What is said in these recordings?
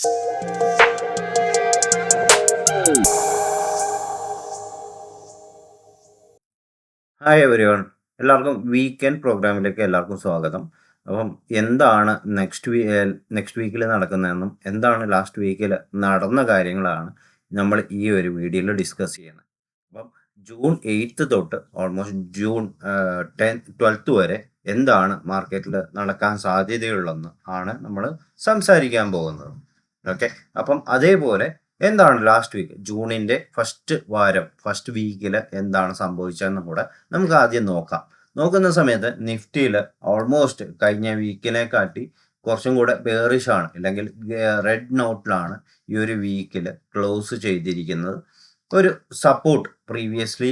Hi everyone, എല്ലാവർക്കും weekend പ്രോഗ്രാമിലേക്ക് എല്ലാവർക്കും സ്വാഗതം. അപ്പം എന്താണ് നെക്സ്റ്റ് വീക്കിൽ നടക്കുന്നതെന്നും എന്താണ് ലാസ്റ്റ് വീക്കിൽ നടന്ന കാര്യങ്ങളാണ് നമ്മൾ ഈ ഒരു വീഡിയോയിൽ ഡിസ്കസ് ചെയ്യുന്നത്. അപ്പം ജൂൺ 8 തൊട്ട് ഓൾമോസ്റ്റ് ജൂൺ 12 വരെ എന്താണ് മാർക്കറ്റിൽ നടക്കാൻ സാധ്യതയുള്ളതെന്ന് ആണ് നമ്മൾ സംസാരിക്കാൻ പോകുന്നത്. ഓക്കെ, അപ്പം അതേപോലെ എന്താണ് ലാസ്റ്റ് വീക്ക് ജൂണിൻ്റെ ഫസ്റ്റ് വീക്കിൽ എന്താണ് സംഭവിച്ചതെന്നും കൂടെ നമുക്ക് ആദ്യം നോക്കാം. നോക്കുന്ന സമയത്ത് നിഫ്റ്റിയിൽ ഓൾമോസ്റ്റ് കഴിഞ്ഞ വീക്കിനെ കാട്ടി കുറച്ചും കൂടെ ബെയറിഷ് ആണ്, അല്ലെങ്കിൽ റെഡ് നോട്ടിലാണ് ഈ ഒരു വീക്കിൽ ക്ലോസ് ചെയ്തിരിക്കുന്നത്. ഒരു സപ്പോർട്ട് പ്രീവിയസ്ലി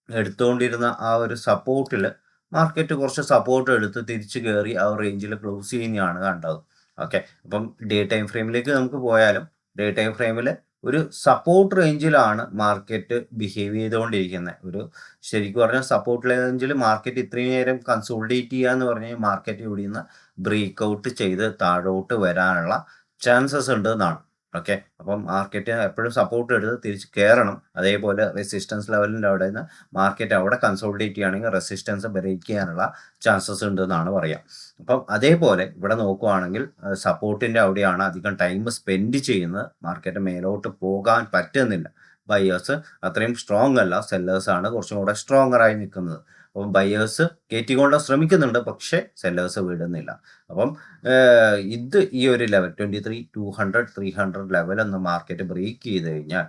എടുത്തുകൊണ്ടിരുന്ന ആ ഒരു സപ്പോർട്ടിൽ മാർക്കറ്റ് കുറച്ച് സപ്പോർട്ട് എടുത്ത് തിരിച്ചു കയറി ആ റേഞ്ചിൽ ക്ലോസ് ചെയ്യുന്നതാണ് കണ്ടത്. ഓക്കെ, അപ്പം ഡേ ടൈം ഫ്രെയിമിലേക്ക് നമുക്ക് പോയാലും ഡേ ടൈം ഫ്രെയിമിൽ ഒരു സപ്പോർട്ട് റേഞ്ചിലാണ് മാർക്കറ്റ് ബിഹേവ് ചെയ്തുകൊണ്ടിരിക്കുന്നത്. ശരിക്കും പറഞ്ഞാൽ സപ്പോർട്ട് റേഞ്ചിൽ മാർക്കറ്റ് ഇത്രയും നേരം കൺസോളിഡേറ്റ് ചെയ്യുക എന്ന് പറഞ്ഞാൽ മാർക്കറ്റ് ഇവിടെ നിന്ന് ബ്രേക്ക് ഔട്ട് ചെയ്ത് താഴോട്ട് വരാനുള്ള ചാൻസസ് ഉണ്ട് എന്നാണ്. ഓക്കെ, അപ്പം മാർക്കറ്റ് എപ്പോഴും സപ്പോർട്ട് എടുത്ത് തിരിച്ച് കയറണം. അതേപോലെ റെസിസ്റ്റൻസ് ലെവലിൻ്റെ അവിടെ നിന്ന് മാർക്കറ്റ് അവിടെ കൺസോളിഡേറ്റ് ചെയ്യുകയാണെങ്കിൽ റെസിസ്റ്റൻസ് ബ്രേക്ക് ചെയ്യാനുള്ള ചാൻസസ് ഉണ്ട് എന്നാണ് പറയാം. അപ്പം അതേപോലെ ഇവിടെ നോക്കുവാണെങ്കിൽ സപ്പോർട്ടിൻ്റെ അവിടെയാണ് അധികം ടൈം സ്പെൻഡ് ചെയ്യുന്നത്. മാർക്കറ്റ് മേലോട്ട് പോകാൻ പറ്റുന്നില്ല. ബയേഴ്സ് അത്രയും സ്ട്രോങ് അല്ല, സെല്ലേഴ്സാണ് കുറച്ചും കൂടെ സ്ട്രോങ്ങറായി നിൽക്കുന്നത്. അപ്പം ബയേഴ്സ് കയറ്റിക്കൊണ്ട് ശ്രമിക്കുന്നുണ്ട്, പക്ഷേ സെല്ലേഴ്സ് വിടുന്നില്ല. അപ്പം ഇത് ഈ ഒരു ലെവൽ 23,200 300 ലെവലൊന്ന് മാർക്കറ്റ് ബ്രേക്ക് ചെയ്ത് കഴിഞ്ഞാൽ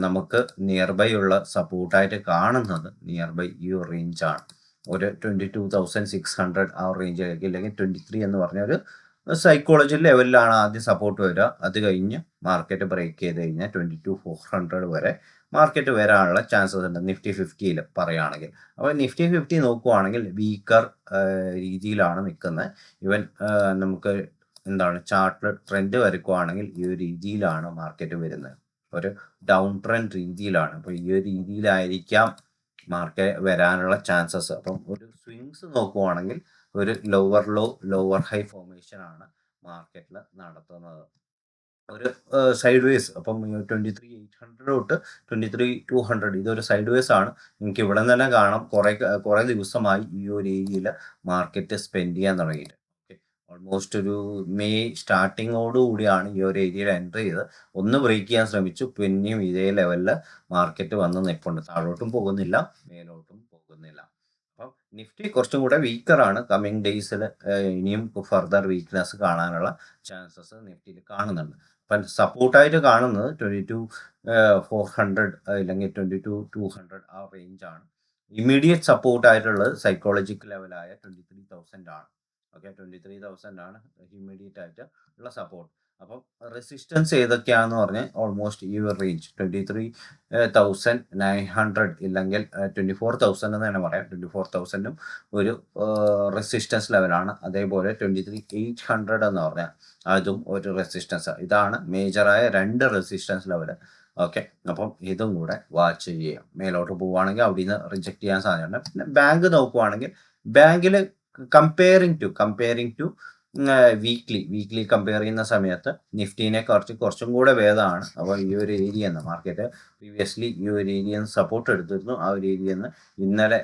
നമുക്ക് നിയർ ബൈ ഉള്ള സപ്പോർട്ടായിട്ട് കാണുന്നത് നിയർ ബൈ ഈ ഒരു റേഞ്ചാണ്. ഒരു 22,600 ആ റേഞ്ചിലേക്ക്, അല്ലെങ്കിൽ 23 എന്ന് പറഞ്ഞ ഒരു സൈക്കോളജി ലെവലിലാണ് ആദ്യം സപ്പോർട്ട് വരിക. അത് കഴിഞ്ഞ് മാർക്കറ്റ് ബ്രേക്ക് ചെയ്ത് കഴിഞ്ഞാൽ 22,400 വരെ മാർക്കറ്റ് വരാനുള്ള ചാൻസസ് ഉണ്ട് നിഫ്റ്റി 50യിൽ പറയുകയാണെങ്കിൽ. അപ്പോൾ നിഫ്റ്റി 50 നോക്കുവാണെങ്കിൽ വീക്കർ രീതിയിലാണ് നിൽക്കുന്നത്. ഈവൻ നമുക്ക് ചാർട്ടിൽ ട്രെൻഡ് വരയ്ക്കുവാണെങ്കിൽ ഈ ഒരു രീതിയിലാണ് മാർക്കറ്റ് വരുന്നത്. ഒരു ഡൗൺ ട്രെൻഡ് രീതിയിലാണ്. അപ്പോൾ ഈ ഒരു രീതിയിലായിരിക്കാം മാർക്കറ്റ് വരാനുള്ള ചാൻസസ്. അപ്പം ഒരു സ്വിങ്സ് നോക്കുവാണെങ്കിൽ ഒരു lower low lower high formation ആണ് മാർക്കറ്റിൽ നടത്തുന്നത്. ഒരു സൈഡ് വേസ്, അപ്പം 23,800 തൊട്ട് 23,200 ഇതൊരു സൈഡ് വേസ് ആണ്. നിങ്ങൾക്ക് ഇവിടെ തന്നെ കാണാം കുറേ ദിവസമായി ഈ ഒരു ഏരിയയിൽ മാർക്കറ്റ് സ്പെൻഡ് ചെയ്യാൻ തുടങ്ങിയിട്ട്. ഓക്കെ, ഓൾമോസ്റ്റ് ഒരു മെയ് സ്റ്റാർട്ടിങ്ങോട് കൂടിയാണ് ഈ ഒരു ഏരിയയിൽ എൻ്റർ ചെയ്ത് ഒന്ന് ബ്രേക്ക് ചെയ്യാൻ ശ്രമിച്ചു. പിന്നെയും ഇതേ ലെവലിൽ മാർക്കറ്റ് വന്ന് നിൽപ്പുണ്ട്. താഴോട്ടും പോകുന്നില്ല, മേലോട്ടും പോകുന്നില്ല. അപ്പം നിഫ്റ്റി കുറച്ചും കൂടെ വീക്കറാണ്. കമ്മിങ് ഡേയ്സിൽ ഇനിയും ഫർദർ വീക്ക്നെസ് കാണാനുള്ള ചാൻസസ് നിഫ്റ്റിയിൽ കാണുന്നുണ്ട്. അപ്പം സപ്പോർട്ടായിട്ട് കാണുന്നത് 22,400 അല്ലെങ്കിൽ 22,200 ആ റേഞ്ചാണ്. ഇമ്മീഡിയറ്റ് സപ്പോർട്ടായിട്ടുള്ളത് സൈക്കോളജിക്കൽ ലെവലായ 23,000 ആണ്. ഓക്കെ, 23,000 ആണ് ഇമ്മീഡിയറ്റ് ആയിട്ട് ഉള്ള സപ്പോർട്ട്. അപ്പം റെസിസ്റ്റൻസ് ഏതൊക്കെയാണെന്ന് പറഞ്ഞാൽ ഓൾമോസ്റ്റ് ഈ ഒരു റേഞ്ച് 23,900 ഇല്ലെങ്കിൽ 24,000 എന്ന് തന്നെ പറയാം. 24,000ഉം ഒരു റെസിസ്റ്റൻസ് ലെവലാണ്. അതേപോലെ 23,800 എന്ന് പറഞ്ഞാൽ അതും ഒരു റെസിസ്റ്റൻസ്. ഇതാണ് മേജറായ 2 റെസിസ്റ്റൻസ് ലെവൽ. ഓക്കെ, അപ്പം ഇതും കൂടെ വാച്ച് ചെയ്യാം. മേലോട്ട് പോവുകയാണെങ്കിൽ അവിടെ നിന്ന് റിജക്റ്റ് ചെയ്യാൻ സാധ്യതയുണ്ട്. പിന്നെ ബാങ്ക് നോക്കുവാണെങ്കിൽ ബാങ്കിൽ കമ്പയറിങ് ടു വീക്ക്ലി കമ്പയർ ചെയ്യുന്ന സമയത്ത് നിഫ്റ്റിനെ കുറച്ചും കൂടെ ഭേദമാണ്. അപ്പോൾ ഈ ഒരു ഏരിയ മാർക്കറ്റ് പ്രീവിയസ്ലി ഈ ഒരു ഏരിയ സപ്പോർട്ട് എടുത്തിരുന്നു. ആ ഒരു ഏരിയ ഇന്നലെ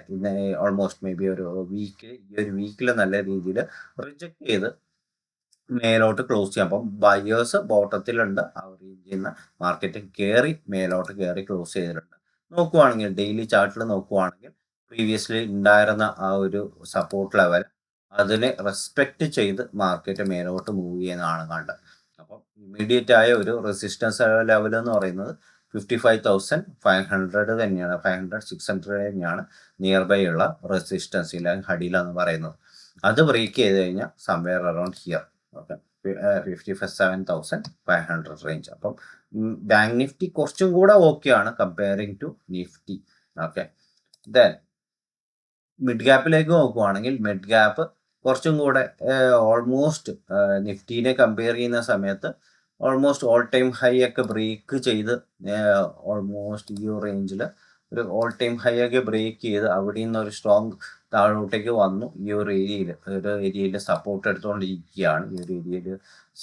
ഓൾമോസ്റ്റ് മേ ബി ഈ ഒരു വീക്കിൽ നല്ല രീതിയിൽ റിജക്റ്റ് ചെയ്ത് മേലോട്ട് ക്ലോസ് ചെയ്യാം. അപ്പം ബയേഴ്സ് ബോട്ടത്തിലുണ്ട്. ആ ഒരു റേഞ്ചിൽ നിന്ന് മാർക്കറ്റ് മേലോട്ട് കയറി ക്ലോസ് ചെയ്തിട്ടുണ്ട്. നോക്കുവാണെങ്കിൽ ഡെയിലി ചാർട്ടിൽ നോക്കുവാണെങ്കിൽ പ്രീവിയസ്ലി ഉണ്ടായിരുന്ന ആ ഒരു സപ്പോർട്ട് ലെവൽ അതിനെ റെസ്പെക്റ്റ് ചെയ്ത് മാർക്കറ്റ് മേലോട്ട് മൂവ് ചെയ്യുന്നതാണ് കണ്ടത്. അപ്പം ഇമ്മീഡിയറ്റ് ആയ ഒരു റെസിസ്റ്റൻസ് ലെവൽ എന്ന് പറയുന്നത് 55,500 തന്നെയാണ്. 500-600 തന്നെയാണ് നിയർ ബൈ ഉള്ള റെസിസ്റ്റൻസ് ഇല്ലെങ്കിൽ ഹഡിലെന്ന് പറയുന്നത്. അത് ബ്രേക്ക് ചെയ്ത് കഴിഞ്ഞാൽ somewhere around here. Okay, 57,500 range. അപ്പം ബാങ്ക് നിഫ്റ്റി കുറച്ചും കൂടെ ഓക്കെയാണ് comparing to Nifty. Okay, then mid ക്യാപ്പിലേക്ക് നോക്കുവാണെങ്കിൽ മിഡ് ക്യാപ്പ് കുറച്ചും കൂടെ ഓൾമോസ്റ്റ് നിഫ്റ്റിനെ കമ്പയർ ചെയ്യുന്ന സമയത്ത് ഓൾമോസ്റ്റ് ഓൾ ടൈം ഹൈ ഒക്കെ ബ്രേക്ക് ചെയ്ത് ഓൾമോസ്റ്റ് ഈ റേഞ്ചിൽ ഒരു ഓൾ ടൈം ഹൈ ഒക്കെ ബ്രേക്ക് ചെയ്ത് അവിടെ നിന്ന് ഒരു സ്ട്രോങ് താഴോട്ടേക്ക് വന്നു. ഈ ഒരു ഏരിയയിൽ സപ്പോർട്ട് എടുത്തുകൊണ്ടിരിക്കുകയാണ്. ഈ ഒരു ഏരിയയിൽ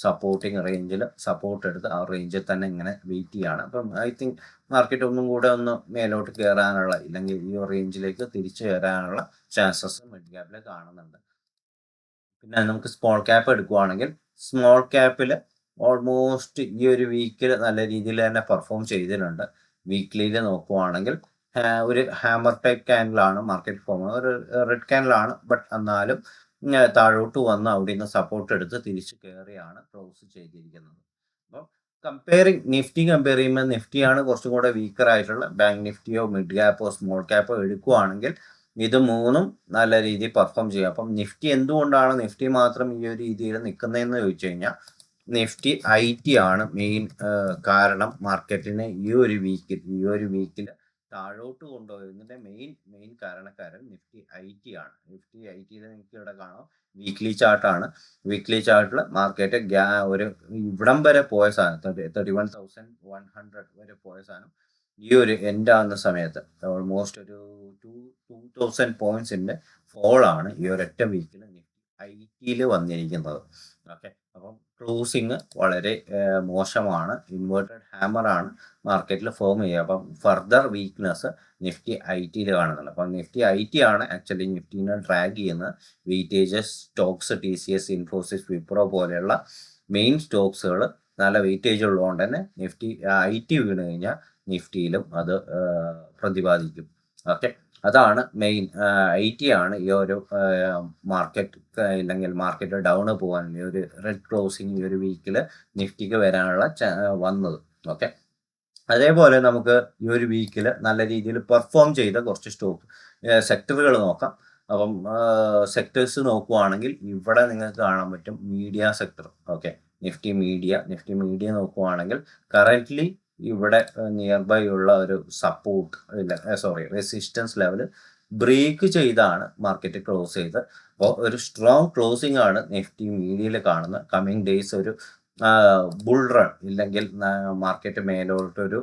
സപ്പോർട്ടിങ് റേഞ്ചിൽ സപ്പോർട്ട് എടുത്ത് ആ റേഞ്ചിൽ തന്നെ ഇങ്ങനെ വെയിറ്റ് ചെയ്യുകയാണ്. അപ്പം ഐ തിങ്ക് മാർക്കറ്റ് ഒന്നും കൂടെ ഒന്ന് മേലോട്ട് കയറാനുള്ള, ഇല്ലെങ്കിൽ ഈ റേഞ്ചിലേക്ക് തിരിച്ചു കയറാനുള്ള ചാൻസസ് മിഡ് ക്യാപ്പിൽ കാണുന്നുണ്ട്. പിന്നെ നമുക്ക് സ്മോൾ ക്യാപ്പ് എടുക്കുവാണെങ്കിൽ സ്മോൾ ക്യാപ്പിൽ ഓൾമോസ്റ്റ് ഈ ഒരു വീക്കിൽ നല്ല രീതിയിൽ തന്നെ പെർഫോം ചെയ്തിട്ടുണ്ട്. വീക്ക്ലിയിൽ നോക്കുവാണെങ്കിൽ ഒരു ഹാമർ ടൈപ്പ് ക്യാൻഡിലാണ് മാർക്കറ്റ് ഫോം, ഒരു റെഡ് ക്യാൻഡിലാണ്. ബട്ട് എന്നാലും താഴോട്ട് വന്ന് അവിടെ നിന്ന് സപ്പോർട്ട് എടുത്ത് തിരിച്ച് കയറിയാണ് ക്ലോസ് ചെയ്തിരിക്കുന്നത്. അപ്പം കമ്പയർ ചെയ്യുമ്പോൾ നിഫ്റ്റിയാണ് കുറച്ചും കൂടെ വീക്കർ ആയിട്ടുള്ള. ബാങ്ക് നിഫ്റ്റിയോ മിഡ് ക്യാപ്പോ സ്മോൾ ക്യാപ്പോ എടുക്കുവാണെങ്കിൽ ഇത് മൂന്നും നല്ല രീതിയിൽ പെർഫോം ചെയ്യും. അപ്പം നിഫ്റ്റി എന്തുകൊണ്ടാണ് നിഫ്റ്റി മാത്രം ഈ ഒരു രീതിയിൽ നിൽക്കുന്നതെന്ന് ചോദിച്ചു കഴിഞ്ഞാൽ നിഫ്റ്റി IT ആണ് മെയിൻ കാരണം മാർക്കറ്റിനെ ഈ ഒരു വീക്കിൽ താഴോട്ട് കൊണ്ടുപോയതിൻ്റെ മെയിൻ കാരണക്കാരൻ നിഫ്റ്റി IT ആണ്. നിഫ്റ്റി IT നിങ്ങൾക്ക് ഇവിടെ കാണാം, വീക്ക്ലി ചാർട്ടാണ്. വീക്ക്ലി ചാർട്ടിൽ മാർക്കറ്റ് ഒരു ഇവിടം വരെ പോയ സാധനം 31,100 വരെ പോയ സാധനം ഈ ഒരു എൻഡ് ആകുന്ന സമയത്ത് ഓൾമോസ്റ്റ് ഒരു 2000 പോയിന്റ്സിന്റെ ഫോളാണ് ഈ ഒരൊറ്റ വീക്കിൽ IT വന്നിരിക്കുന്നത്. ഓക്കെ, അപ്പം ക്ലോസിങ് വളരെ മോശമാണ്. ഇൻവേർട്ടഡ് ഹാമർ ആണ് മാർക്കറ്റിൽ ഫോം ചെയ്യുക. അപ്പം ഫർദർ വീക്ക്നെസ് നിഫ്റ്റി IT കാണുന്നുണ്ട്. അപ്പം നിഫ്റ്റി IT ആണ് ആക്ച്വലി നിഫ്റ്റിനെ ഡ്രാഗ് ചെയ്യുന്ന weightages stocks. TCS, Infosys, Wipro പോലെയുള്ള മെയിൻ സ്റ്റോക്സുകൾ നല്ല വെയിറ്റേജ് ഉള്ളതുകൊണ്ട് തന്നെ നിഫ്റ്റി IT വീണ് കഴിഞ്ഞാൽ നിഫ്റ്റിയിലും അത് പ്രതിപാദിക്കും. ഓക്കെ, അതാണ് മെയിൻ. IT ആണ് ഈ ഒരു മാർക്കറ്റ്, ഇല്ലെങ്കിൽ മാർക്കറ്റ് ഡൗൺ പോകാൻ ഈ ഒരു റെഡ് ക്ലോസിങ് ഈ ഒരു വീക്കിൽ നിഫ്റ്റിക്ക് വരാനുള്ള വന്നത്. ഓക്കെ, അതേപോലെ നമുക്ക് ഈ ഒരു വീക്കിൽ നല്ല രീതിയിൽ പെർഫോം ചെയ്ത കുറച്ച് സെക്ടറുകൾ നോക്കാം. അപ്പം സെക്ടേഴ്സ് നോക്കുവാണെങ്കിൽ ഇവിടെ നിങ്ങൾക്ക് കാണാൻ പറ്റും media sector. Okay, Nifty media നോക്കുവാണെങ്കിൽ കറന്റ്ലി ഇവിടെ നിയർ ബൈ ഉള്ള ഒരു റെസിസ്റ്റൻസ് ലെവൽ ബ്രേക്ക് ചെയ്താണ് മാർക്കറ്റ് ക്ലോസ് ചെയ്ത്. അപ്പോൾ ഒരു സ്ട്രോങ് ക്ലോസിംഗ് ആണ് നിഫ്റ്റി മീഡിയയിൽ കാണുന്നത്. കമ്മിങ് ഡേയ്സ് ഒരു ബുൾ റൺ, ഇല്ലെങ്കിൽ മാർക്കറ്റ് മേലോട്ടൊരു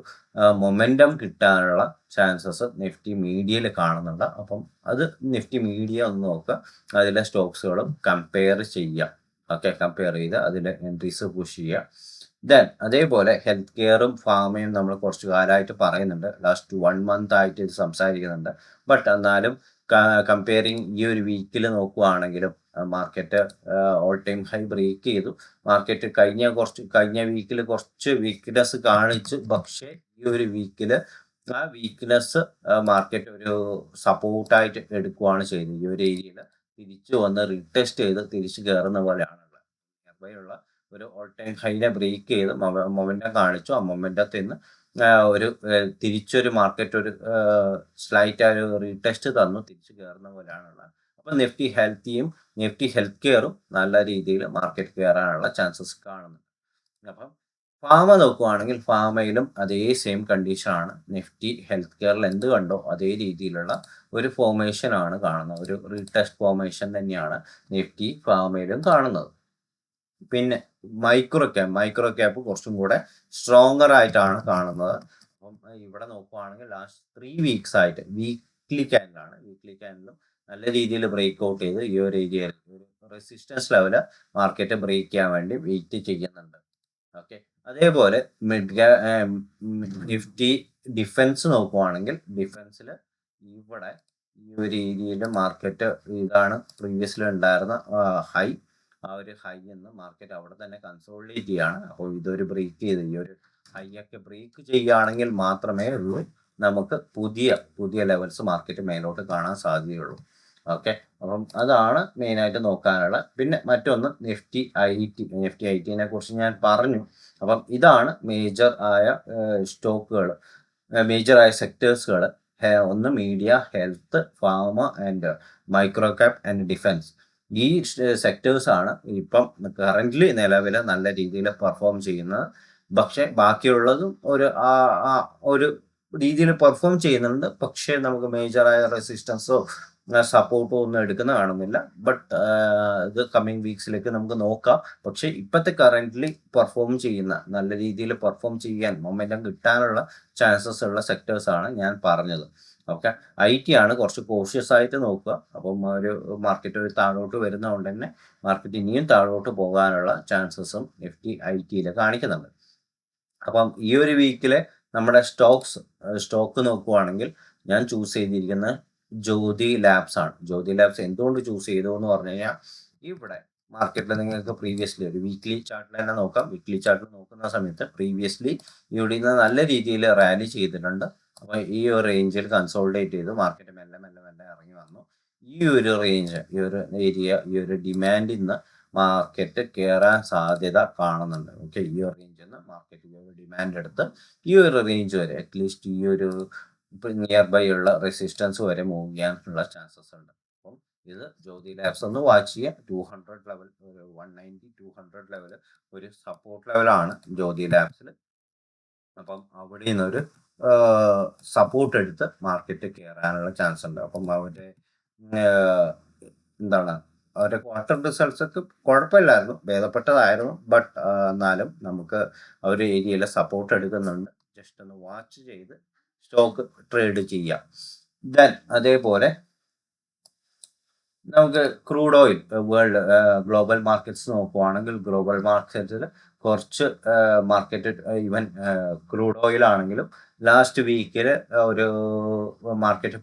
മൊമെൻറ്റം കിട്ടാനുള്ള ചാൻസസ് നിഫ്റ്റി മീഡിയയിൽ കാണുന്നുണ്ട്. അപ്പം അത് നിഫ്റ്റി മീഡിയ ഒന്ന് നോക്കുക, അതിലെ സ്റ്റോക്സുകളും കമ്പയർ ചെയ്യുക. ഓക്കെ, കമ്പയർ ചെയ്ത് അതിൽ എൻട്രീസ് പുഷ് ചെയ്യുക. ദെൻ അതേപോലെ ഹെൽത്ത് കെയറും ഫാമയും നമ്മൾ കുറച്ച് കാലമായിട്ട് പറയുന്നുണ്ട്, ലാസ്റ്റ് 1 month ആയിട്ട് ഇത് സംസാരിക്കുന്നുണ്ട്. ബട്ട് എന്നാലും കമ്പയറിങ് ഈ ഒരു വീക്കിൽ നോക്കുവാണെങ്കിലും market all time high break ചെയ്തു. മാർക്കറ്റ് കഴിഞ്ഞ വീക്കിൽ കുറച്ച് വീക്ക്നെസ് കാണിച്ചു. പക്ഷേ ഈ ഒരു വീക്കിൽ ആ വീക്ക്നെസ് മാർക്കറ്റ് ഒരു സപ്പോർട്ടായിട്ട് എടുക്കുകയാണ് ചെയ്തത്. ഈ ഒരു ഏരിയയിൽ തിരിച്ചു വന്ന് റീടെസ്റ്റ് ചെയ്ത് തിരിച്ചു കയറുന്ന പോലെയാണുള്ളത്. നിയർബൈയുള്ള ഒരു ഓൾ ടൈം ഹൈനെ ബ്രേക്ക് ചെയ്ത് മൊമെന്റം കാണിച്ചു. ആ മൊമെന്റത്തിൽ നിന്ന് ഒരു തിരിച്ചൊരു മാർക്കറ്റ് ഒരു സ്ലൈറ്റ് ഒരു റീടെസ്റ്റ് തന്നു തിരിച്ചു കയറുന്ന പോലെയാണുള്ളത്. അപ്പം നിഫ്റ്റി ഹെൽത്ത് കെയറും നല്ല രീതിയിൽ മാർക്കറ്റ് കയറാനുള്ള ചാൻസസ് കാണുന്നുണ്ട്. അപ്പം ഫാമ നോക്കുവാണെങ്കിൽ ഫാമയിലും അതേ സെയിം കണ്ടീഷനാണ്. നിഫ്റ്റി ഹെൽത്ത് കെയറിൽ എന്ത് കണ്ടോ അതേ രീതിയിലുള്ള ഒരു ഫോർമേഷൻ ആണ് കാണുന്നത്. ഒരു റീടെസ്റ്റ് ഫോർമേഷൻ തന്നെയാണ് നിഫ്റ്റി ഫാമയിലും കാണുന്നത്. പിന്നെ മൈക്രോ ക്യാപ്പ് കുറച്ചും കൂടെ സ്ട്രോങ്ങർ ആയിട്ടാണ് കാണുന്നത്. അപ്പം ഇവിടെ നോക്കുവാണെങ്കിൽ ലാസ്റ്റ് 3 weeks ആയിട്ട് വീക്ക്ലി ക്യാൻഡിലും നല്ല രീതിയിൽ ബ്രേക്ക് ഔട്ട് ചെയ്ത് ഈ ഒരു ഏരിയയിൽ ഒരു റെസിസ്റ്റൻസ് ലെവല് മാർക്കറ്റ് ബ്രേക്ക് ചെയ്യാൻ വേണ്ടി വെയിറ്റ് ചെയ്യുന്നുണ്ട്. ഓക്കെ, അതേപോലെ നിഫ്റ്റി ഡിഫൻസ് നോക്കുവാണെങ്കിൽ ഡിഫൻസിൽ ഇവിടെ ഈ ഒരു ഏരിയയിൽ മാർക്കറ്റ് ഇതാണ് പ്രീവിയസ്ലി ഉണ്ടായിരുന്ന ഹൈ. ആ ഒരു ഹൈ എന്ന് മാർക്കറ്റ് അവിടെ തന്നെ കൺസോളിഡേറ്റ് ചെയ്യാണ്. അപ്പോൾ ഇതൊരു ബ്രേക്ക് ചെയ്ത് ഈ ഒരു ഹൈ ഒക്കെ ബ്രേക്ക് ചെയ്യുകയാണെങ്കിൽ മാത്രമേ ഉള്ളൂ നമുക്ക് പുതിയ ലെവൽസ് മാർക്കറ്റ് മേലോട്ട് കാണാൻ സാധ്യതയുള്ളൂ. ഓക്കെ, അപ്പം അതാണ് മെയിനായിട്ട് നോക്കാനുള്ള. പിന്നെ മറ്റൊന്ന് നിഫ്റ്റി ഐ ടിനെ കുറിച്ച് ഞാൻ പറഞ്ഞു. അപ്പം ഇതാണ് മേജർ ആയ സ്റ്റോക്കുകൾ, മേജർ ആയ സെക്ടേഴ്സുകൾ. ഒന്ന് media, health, pharma and micro cap and defence. ഈ സെക്ടേഴ്സ് ആണ് ഇപ്പം കറന്റ്ലി നിലവിൽ നല്ല രീതിയിൽ പെർഫോം ചെയ്യുന്നത്. പക്ഷെ ബാക്കിയുള്ളതും ഒരു രീതിയിൽ പെർഫോം ചെയ്യുന്നുണ്ട്. പക്ഷേ നമുക്ക് മേജറായ റെസിസ്റ്റൻസോ സപ്പോർട്ടോ ഒന്നും എടുക്കുന്ന കാണുന്നില്ല. ബട്ട് ഇത് കമ്മിങ് വീക്സിലേക്ക് നമുക്ക് നോക്കാം. പക്ഷെ ഇപ്പോഴത്തെ കറന്റ്ലി നല്ല രീതിയിൽ പെർഫോം ചെയ്യാൻ മൊമെന്റം കിട്ടാനുള്ള ചാൻസസ് ഉള്ള സെക്ടേഴ്സ് ആണ് ഞാൻ പറഞ്ഞത്. ഓക്കെ, IT ആണ് കുറച്ച് കോഷ്യസ് ആയിട്ട് നോക്കുക. അപ്പം ഒരു മാർക്കറ്റ് ഒരു താഴോട്ട് വരുന്നതുകൊണ്ട് തന്നെ മാർക്കറ്റ് ഇനിയും താഴോട്ട് പോകാനുള്ള ചാൻസസും നിഫ്റ്റി IT കാണിക്കുന്നുണ്ട്. അപ്പം ഈ ഒരു വീക്കിലെ നമ്മുടെ സ്റ്റോക്ക് നോക്കുവാണെങ്കിൽ ഞാൻ ചൂസ് ചെയ്തിരിക്കുന്നത് ജ്യോതി ലാബ്സ് ആണ്. ജ്യോതി ലാബ്സ് എന്തുകൊണ്ട് ചൂസ് ചെയ്തു എന്ന് പറഞ്ഞു കഴിഞ്ഞാൽ, ഇവിടെ മാർക്കറ്റിൽ നിങ്ങൾക്ക് പ്രീവിയസ്ലി ഒരു വീക്ക്ലി ചാർട്ടിൽ തന്നെ നോക്കാം. വീക്ക്ലി ചാർട്ടിൽ നോക്കുന്ന സമയത്ത് പ്രീവിയസ്ലി ഇവിടെ നിന്ന് നല്ല രീതിയിൽ റാലി ചെയ്തിട്ടുണ്ട്. അപ്പോൾ ഈ ഒരു റേഞ്ചിൽ കൺസോളിഡേറ്റ് ചെയ്ത് മാർക്കറ്റ് മെല്ലെ മെല്ലെ മെല്ലെ ഇറങ്ങി വന്നു. ഈ ഒരു റേഞ്ച്, ഈ ഒരു ഏരിയ, ഈ ഒരു ഡിമാൻഡിൽ നിന്ന് മാർക്കറ്റ് കയറാൻ സാധ്യത കാണുന്നുണ്ട്. ഓക്കെ, ഈ ഒരു റേഞ്ചിൽ നിന്ന് മാർക്കറ്റ് ഈ ഒരു ഡിമാൻഡ് എടുത്ത് ഈ ഒരു റേഞ്ച് വരെ അറ്റ്ലീസ്റ്റ് ഈ ഒരു നിയർ ബൈ ഉള്ള റെസിസ്റ്റൻസ് വരെ മൂവ് ചെയ്യാനുള്ള ചാൻസസ് ഉണ്ട്. അപ്പം ഇത് ജ്യോതി ലാബ്സ് ഒന്ന് വാച്ച് ചെയ്യുക. 200 ലെവൽ, 190 200 ലെവൽ ഒരു സപ്പോർട്ട് ലെവലാണ് ജ്യോതി ലാബ്സിൽ. അപ്പം അവിടെ നിന്നൊരു സപ്പോർട്ട് എടുത്ത് മാർക്കറ്റ് കയറാനുള്ള ചാൻസ് ഉണ്ട്. അപ്പം അവരുടെ എന്താണ്, അവരുടെ ക്വാർട്ടർ റിസൾട്ട്സ് ഒക്കെ കുഴപ്പമില്ലായിരുന്നു, ഭേദപ്പെട്ടതായിരുന്നു. ബട്ട് എന്നാലും നമുക്ക് ആ ഒരു ഏരിയയിൽ സപ്പോർട്ട് എടുക്കുന്നുണ്ട്. ജസ്റ്റ് ഒന്ന് വാച്ച് ചെയ്ത് സ്റ്റോക്ക് ട്രേഡ് ചെയ്യാം. ദെൻ അതേപോലെ നമുക്ക് crude oil world global markets നോക്കുവാണെങ്കിൽ, ഗ്ലോബൽ മാർക്കറ്റിൽ കുറച്ച് മാർക്കറ്റ് ഈവൻ ക്രൂഡ് ഓയിൽ ആണെങ്കിലും ലാസ്റ്റ് വീക്കിൽ ഒരു മാർക്കറ്റ്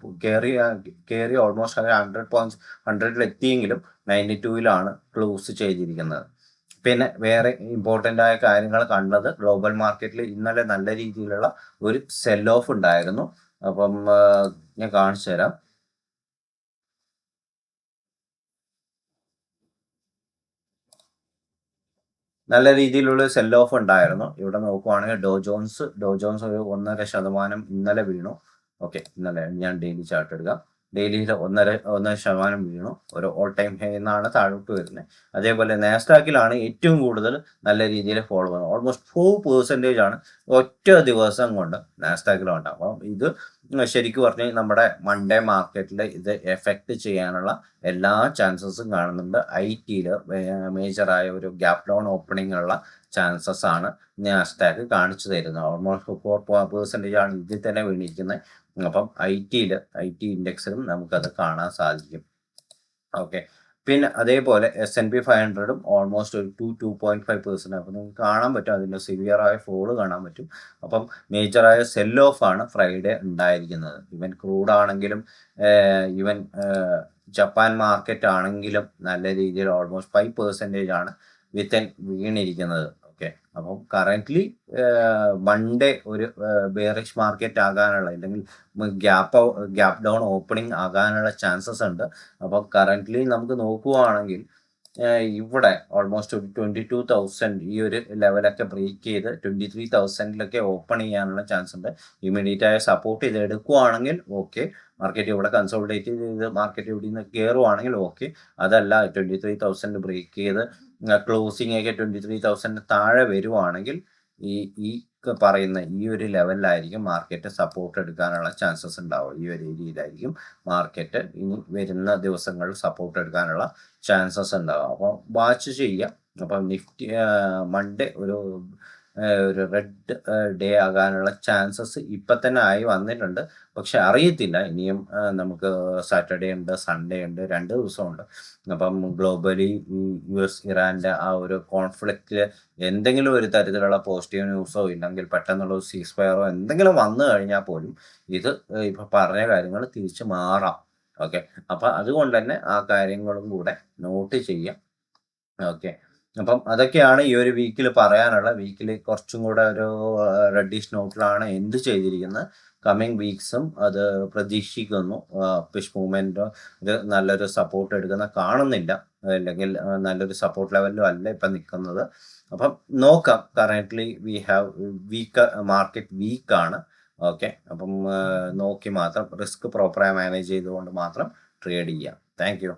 കയറി ഓൾമോസ്റ്റ് 100 പോയിന്റ്സ് 100 എത്തിയെങ്കിലും 92 ക്ലോസ് ചെയ്തിരിക്കുന്നത്. പിന്നെ വേറെ ഇമ്പോർട്ടൻ്റ് ആയ കാര്യങ്ങൾ കണ്ടത്, ഗ്ലോബൽ മാർക്കറ്റിൽ ഇന്നലെ നല്ല രീതിയിലുള്ള ഒരു സെൽ ഓഫ് ഉണ്ടായിരുന്നു. അപ്പം ഞാൻ കാണിച്ചു തരാം. നല്ല രീതിയിലുള്ള സെൽ ഓഫ് ഉണ്ടായിരുന്നു. ഇവിടെ നോക്കുവാണെങ്കിൽ ഡോ ജോൺസ് ഒരു 1.5% ഇന്നലെ വീണു. ഓക്കെ, ഇന്നലെ ഞാൻ ഡെയിലി ചാർട്ട് എടുക്കാം. ഡെയിലിയിൽ 1.5% വീണു. ഒരു ഓൾ ടൈം ഹൈ എന്നാണ് താഴോട്ട് വരുന്നത്. അതേപോലെ നാസ്ഡാക്കിലാണ് ഏറ്റവും കൂടുതൽ നല്ല രീതിയിൽ ഫോളോ ചെയ്യുന്നത്. ഓൾമോസ്റ്റ് 4% ആണ് ഒറ്റ ദിവസം കൊണ്ട് നാസ്ഡാക്കിലുണ്ട്. അപ്പം ഇത് ശരിക്കും പറഞ്ഞാൽ നമ്മുടെ മൺഡേ മാർക്കറ്റിൽ ഇത് എഫക്റ്റ് ചെയ്യാനുള്ള എല്ലാ ചാൻസസും കാണുന്നുണ്ട്. IT മേജറായ ഒരു ഗ്യാപ് ഡൗൺ ഓപ്പണിംഗ് ഉള്ള ചാൻസസ് ആണ് നാസ്ഡാക്ക് കാണിച്ചു തരുന്നത്. ഓൾമോസ്റ്റ് 4% ആണ് ഇതിൽ തന്നെ വീണിരിക്കുന്നത്. അപ്പം IT ഇൻഡെക്സിലും നമുക്കത് കാണാൻ സാധിക്കും. ഓക്കെ, പിന്നെ അതേപോലെ S&P 500 ഓൾമോസ്റ്റ് ഒരു 2.5%. അപ്പം നിങ്ങൾക്ക് കാണാൻ പറ്റും, അതിൻ്റെ സിവിയറായ ഫോള് കാണാൻ പറ്റും. അപ്പം മേജറായ സെൽ ഓഫ് ആണ് ഫ്രൈഡേ ഉണ്ടായിരിക്കുന്നത്. ഇവൻ ക്രൂഡ് ആണെങ്കിലും ഈവൻ ജപ്പാൻ മാർക്കറ്റ് ആണെങ്കിലും നല്ല രീതിയിൽ ഓൾമോസ്റ്റ് 5% ആണ് വിത്തിൻ വീണിരിക്കുന്നത്. ഓക്കെ, അപ്പം കറൻ്റ്ലി മൺഡേ ഒരു ബെയറിഷ് മാർക്കറ്റ് ആകാനുള്ള, അല്ലെങ്കിൽ ഗ്യാപ് ഡൗൺ ഓപ്പണിംഗ് ആകാനുള്ള ചാൻസസ് ഉണ്ട്. അപ്പോൾ കറൻ്റ്ലി നമുക്ക് നോക്കുവാണെങ്കിൽ ഇവിടെ ഓൾമോസ്റ്റ് ഒരു 22,000 ഈ ഒരു ലെവലൊക്കെ ബ്രേക്ക് ചെയ്ത് 23,000 ഓപ്പൺ ചെയ്യാനുള്ള ചാൻസ് ഉണ്ട്. ഇമ്മീഡിയറ്റ് ആയ സപ്പോർട്ട് ചെയ്ത് എടുക്കുവാണെങ്കിൽ ഓക്കെ, മാർക്കറ്റ് ഇവിടെ കൺസോളിഡേറ്റ് ചെയ്ത് മാർക്കറ്റ് ഇവിടെ നിന്ന് കയറുവാണെങ്കിൽ ഓക്കെ. അതല്ല 23,000 ബ്രേക്ക് ചെയ്ത് ക്ലോസിംഗ് ഒക്കെ 23,000 താഴെ വരുവാണെങ്കിൽ ഈ പറയുന്ന ഈ ഒരു ലെവലിലായിരിക്കും മാർക്കറ്റ് സപ്പോർട്ട് എടുക്കാനുള്ള ചാൻസസ് ഉണ്ടാവും. ഈ ഒരു ഏരിയയിലായിരിക്കും മാർക്കറ്റ് ഇനി വരുന്ന ദിവസങ്ങളിൽ സപ്പോർട്ട് എടുക്കാനുള്ള ചാൻസസ് ഉണ്ടാവും. അപ്പോൾ വാച്ച് ചെയ്യാം. അപ്പം നിഫ്റ്റി മൺഡേ ഒരു റെഡ് ഡേ ആകാനുള്ള ചാൻസസ് ഇപ്പം തന്നെ ആയി വന്നിട്ടുണ്ട്. പക്ഷെ അറിയത്തില്ല, ഇനിയും നമുക്ക് സാറ്റർഡേ ഉണ്ട്, സൺഡേ ഉണ്ട്, 2 ദിവസമുണ്ട്. അപ്പം ഗ്ലോബലി US ഇറാൻ്റെ ആ ഒരു കോൺഫ്ലിക്റ്റിൽ എന്തെങ്കിലും ഒരു തരത്തിലുള്ള പോസിറ്റീവ് ന്യൂസോ ഇല്ലെങ്കിൽ പെട്ടെന്നുള്ള ഒരു സീസ് ഫയറോ എന്തെങ്കിലും വന്നു കഴിഞ്ഞാൽ പോലും ഇത് ഇപ്പം പറഞ്ഞ കാര്യങ്ങൾ തിരിച്ച് മാറാം. ഓക്കെ, അപ്പം അതുകൊണ്ട് തന്നെ ആ കാര്യങ്ങളും കൂടെ നോട്ട് ചെയ്യാം. ഓക്കെ, അപ്പം അതൊക്കെയാണ് ഈ ഒരു വീക്കിൽ പറയാനുള്ള. വീക്കിൽ കുറച്ചും കൂടെ ഒരു റെഡിഷ് നോട്ടിലാണ് എന്ത് ചെയ്തിരിക്കുന്നത്. കമ്മിങ് വീക്സും അത് പ്രതീക്ഷിക്കുന്നു. പുഷ് മൂവ്മെൻറ്റോ ഒരു നല്ലൊരു സപ്പോർട്ട് എടുക്കുന്ന കാണുന്നില്ല, അല്ലെങ്കിൽ നല്ലൊരു സപ്പോർട്ട് ലെവലിലും അല്ല ഇപ്പം നിൽക്കുന്നത്. അപ്പം നോക്കാം. Currently market വീക്കാണ്. ഓക്കെ, അപ്പം നോക്കി മാത്രം റിസ്ക് പ്രോപ്പറായി മാനേജ് ചെയ്തുകൊണ്ട് മാത്രം ട്രേഡ് ചെയ്യാം. Thank you.